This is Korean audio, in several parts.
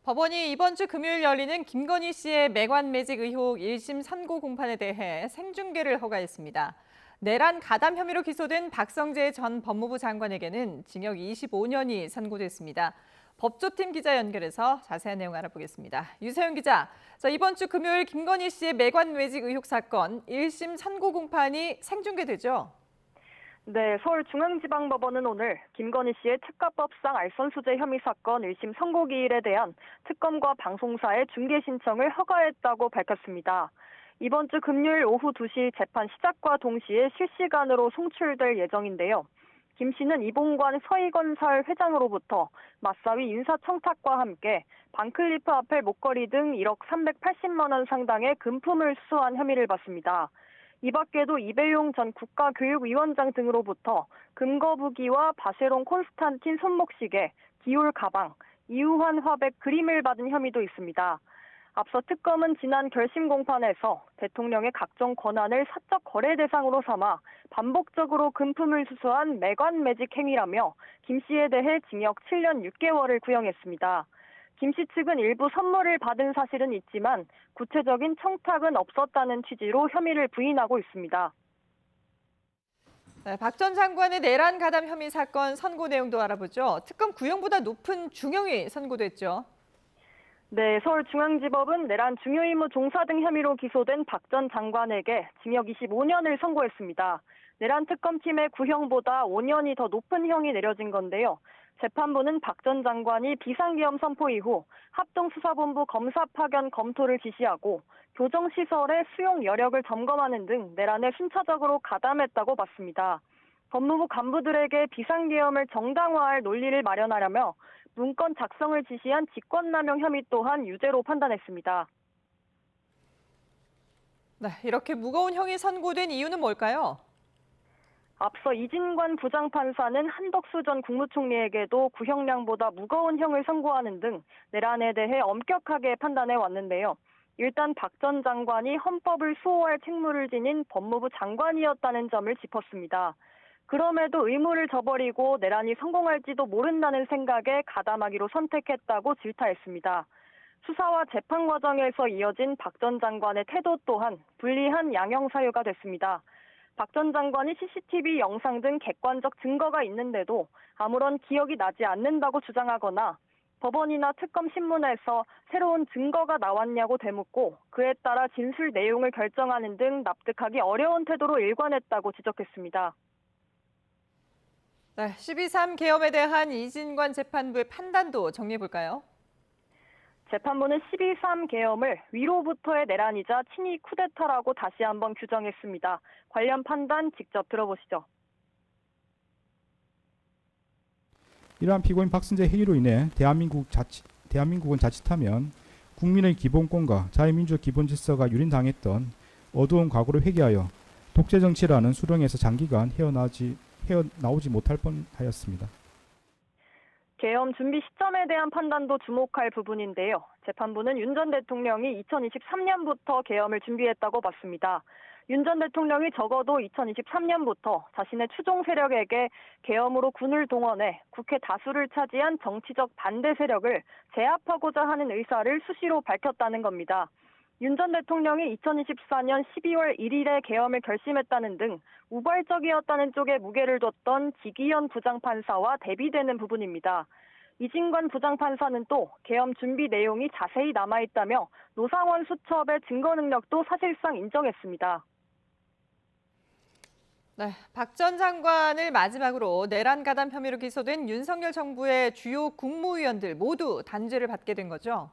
법원이 이번 주 금요일 열리는 김건희 씨의 매관 매직 의혹 1심 선고 공판에 대해 생중계를 허가했습니다. 내란 가담 혐의로 기소된 박성재 전 법무부 장관에게는 징역 25년이 선고됐습니다. 법조팀 기자 연결해서 자세한 내용 알아보겠습니다. 유세윤 기자, 이번 주 금요일 김건희 씨의 매관 매직 의혹 사건 1심 선고 공판이 생중계되죠? 네, 서울중앙지방법원은 오늘 김건희 씨의 특가법상 알선수재 혐의 사건 1심 선고기일에 대한 특검과 방송사의 중계 신청을 허가했다고 밝혔습니다. 이번 주 금요일 오후 2시 재판 시작과 동시에 실시간으로 송출될 예정인데요. 김 씨는 이봉관 서희건설 회장으로부터 맞사위 인사청탁과 함께 반클리프 아펠 목걸이 등 1억 380만 원 상당의 금품을 수수한 혐의를 받습니다. 이 밖에도 이배용 전 국가교육위원장 등으로부터 금거북이와 바세론 콘스탄틴 손목시계, 디올 가방, 이우환 화백 그림을 받은 혐의도 있습니다. 앞서 특검은 지난 결심 공판에서 대통령의 각종 권한을 사적 거래 대상으로 삼아 반복적으로 금품을 수수한 매관 매직 행위라며 김 씨에 대해 징역 7년 6개월을 구형했습니다. 김 씨 측은 일부 선물을 받은 사실은 있지만 구체적인 청탁은 없었다는 취지로 혐의를 부인하고 있습니다. 네, 박 전 장관의 내란 가담 혐의 사건 선고 내용도 알아보죠. 특검 구형보다 높은 중형이 선고됐죠. 네, 서울중앙지법은 내란 중요임무 종사 등 혐의로 기소된 박 전 장관에게 징역 25년을 선고했습니다. 내란 특검팀의 구형보다 5년이 더 높은 형이 내려진 건데요. 재판부는 박 전 장관이 비상계엄 선포 이후 합동수사본부 검사 파견 검토를 지시하고 교정시설의 수용 여력을 점검하는 등 내란에 순차적으로 가담했다고 봤습니다. 법무부 간부들에게 비상계엄을 정당화할 논리를 마련하려며 문건 작성을 지시한 직권남용 혐의 또한 유죄로 판단했습니다. 네, 이렇게 무거운 형이 선고된 이유는 뭘까요? 앞서 이진관 부장판사는 한덕수 전 국무총리에게도 구형량보다 무거운 형을 선고하는 등 내란에 대해 엄격하게 판단해 왔는데요. 일단 박 전 장관이 헌법을 수호할 책무를 지닌 법무부 장관이었다는 점을 짚었습니다. 그럼에도 의무를 저버리고 내란이 성공할지도 모른다는 생각에 가담하기로 선택했다고 질타했습니다. 수사와 재판 과정에서 이어진 박 전 장관의 태도 또한 불리한 양형 사유가 됐습니다. 박 전 장관이 CCTV 영상 등 객관적 증거가 있는데도 아무런 기억이 나지 않는다고 주장하거나 법원이나 특검 신문에서 새로운 증거가 나왔냐고 되묻고 그에 따라 진술 내용을 결정하는 등 납득하기 어려운 태도로 일관했다고 지적했습니다. 네, 12.3 계엄에 대한 이진관 재판부의 판단도 정리해볼까요? 재판부는 12.3 계엄을 위로부터의 내란이자 친위 쿠데타라고 다시 한번 규정했습니다. 관련 판단 직접 들어보시죠. 이러한 피고인 박성재 행위로 인해 대한민국은 자칫하면 국민의 기본권과 자유민주적 기본 질서가 유린당했던 어두운 과거를 회개하여 독재 정치라는 수렁에서 장기간 헤어나오지 못할 뻔하였습니다. 계엄 준비 시점에 대한 판단도 주목할 부분인데요. 재판부는 윤 전 대통령이 2023년부터 계엄을 준비했다고 봤습니다. 윤 전 대통령이 적어도 2023년부터 자신의 추종 세력에게 계엄으로 군을 동원해 국회 다수를 차지한 정치적 반대 세력을 제압하고자 하는 의사를 수시로 밝혔다는 겁니다. 윤 전 대통령이 2024년 12월 1일에 계엄을 결심했다는 등 우발적이었다는 쪽에 무게를 뒀던 지기현 부장판사와 대비되는 부분입니다. 이진관 부장판사는 또 계엄 준비 내용이 자세히 남아있다며 노상원 수첩의 증거 능력도 사실상 인정했습니다. 네, 박 전 장관을 마지막으로 내란 가담 혐의로 기소된 윤석열 정부의 주요 국무위원들 모두 단죄를 받게 된 거죠?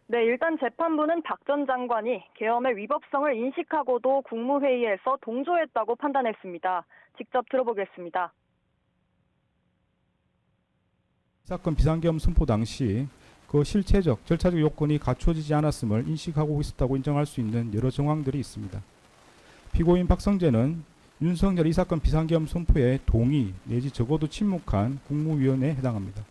네, 일단 재판부는 박 전 장관이 계엄의 위법성을 인식하고도 국무회의에서 동조했다고 판단했습니다. 직접 들어보겠습니다. 사건 비상계엄 선포 당시 그 실체적, 절차적 요건이 갖춰지지 않았음을 인식하고 있었다고 인정할 수 있는 여러 정황들이 있습니다. 피고인 박성재는 윤석열 이 사건 비상계엄 선포에 동의 내지 적어도 침묵한 국무위원에 해당합니다.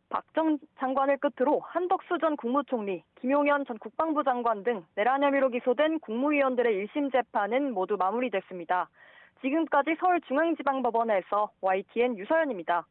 박 전 장관을 끝으로 한덕수 전 국무총리, 김용현 전 국방부 장관 등 내란 혐의로 기소된 국무위원들의 1심 재판은 모두 마무리됐습니다. 지금까지 서울중앙지방법원에서 YTN 유서연입니다.